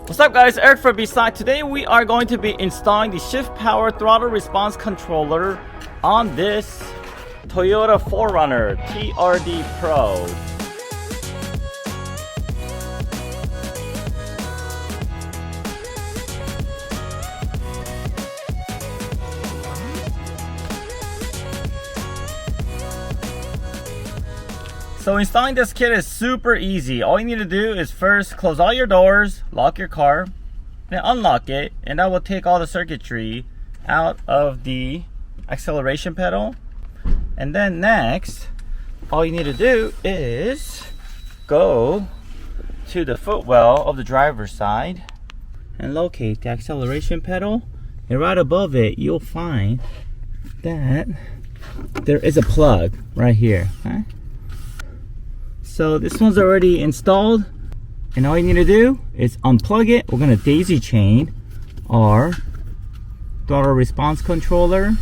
What's up guys, Eric for B-Side. Today we are going to be installing the Shiftpower Throttle Response Controller on this Toyota 4Runner TRD Pro. So installing this kit is super easy. All you need to do is first close all your doors, lock your car, then unlock it, and that will take all the circuitry out of the acceleration pedal. And then next, all you need to do is go to the footwell of the driver's side and locate the acceleration pedal. And right above it, you'll find that there is a plug right here. Okay? So this one's already installed, and all you need to do is unplug it. We're gonna daisy chain our throttle response controller.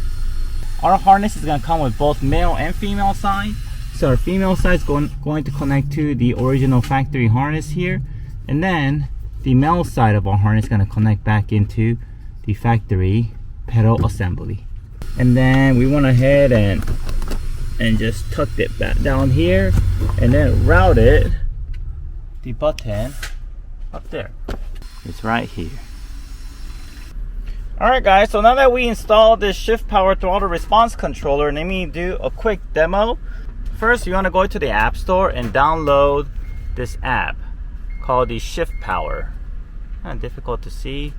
Our harness is gonna come with both male and female side. So our female side is going to connect to the original factory harness here, and then the male side of our harness is gonna connect back into the factory pedal assembly. And then we went ahead and just tucked it back down here, and then routed the button up there. It's right here. Alright guys, so now that we installed this Shiftpower Throttle Response Controller, let me do a quick demo. First, you want to go to the App Store and download this app called the Shiftpower. Kind of difficult to see.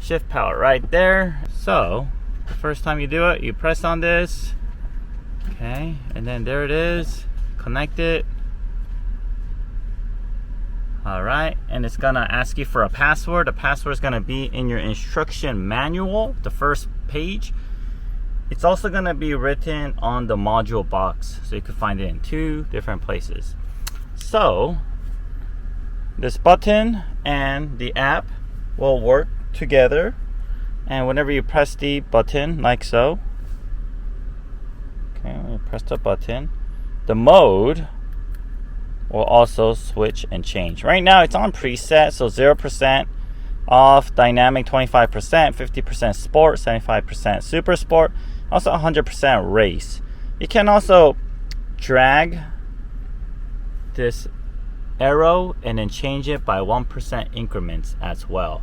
Shiftpower right there. So the first time you do it, you press on this. Okay, and then there it is. Connect it. Alright, and it's gonna ask you for a password. The password is gonna be in your instruction manual, the first page. It's also gonna be written on the module box, so you can find it in two different places. So this button and the app will work together, and whenever you press the button like so, okay, when you press the button, the mode will also switch and change. Right now it's on preset, so 0% off, dynamic 25%, 50% sport, 75% super sport, also 100% race. You can also drag this arrow and then change it by 1% increments as well.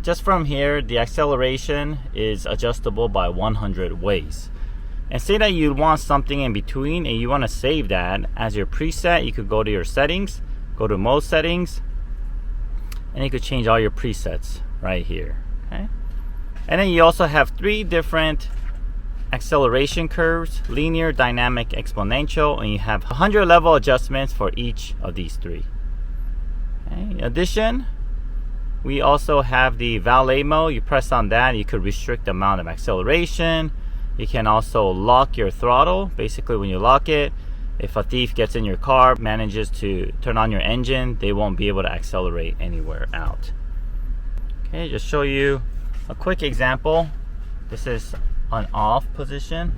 Just from here, the acceleration is adjustable by 100 ways. And say that you want something in between and you want to save that as your preset, you could go to your settings, go to mode settings, and you could change all your presets right here. Okay, and then you also have three different acceleration curves: linear, dynamic, exponential, and you have 100 level adjustments for each of these three. Okay. In addition, we also have the valet mode. You press on that, you could restrict the amount of acceleration. You can also lock your throttle. Basically, when you lock it, if a thief gets in your car, manages to turn on your engine, they won't be able to accelerate anywhere out. Okay, just show you a quick example. This is an off position.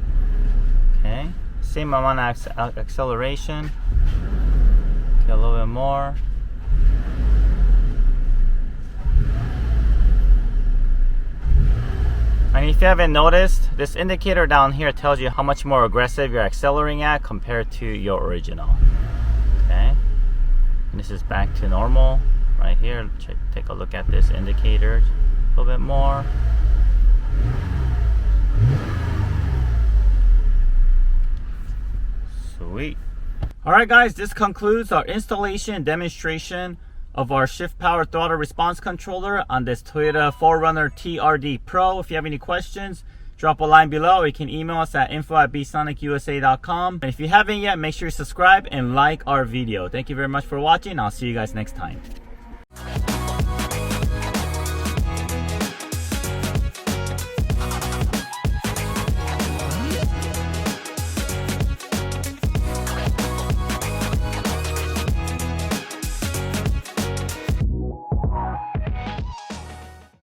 Okay, same amount of acceleration. Okay, a little bit more. And if you haven't noticed, this indicator down here tells you how much more aggressive you're accelerating at compared to your original. Okay, and this is back to normal right here. Take a look at this indicator a little bit more. Sweet. Alright guys, this concludes our installation and demonstration of our Shiftpower Throttle Response Controller on this Toyota 4Runner TRD Pro. If you have any questions, drop a line below, or you can email us at info@bsonicusa.com. And if you haven't yet, make sure you subscribe and like our video. Thank you very much for watching. I'll see you guys next time.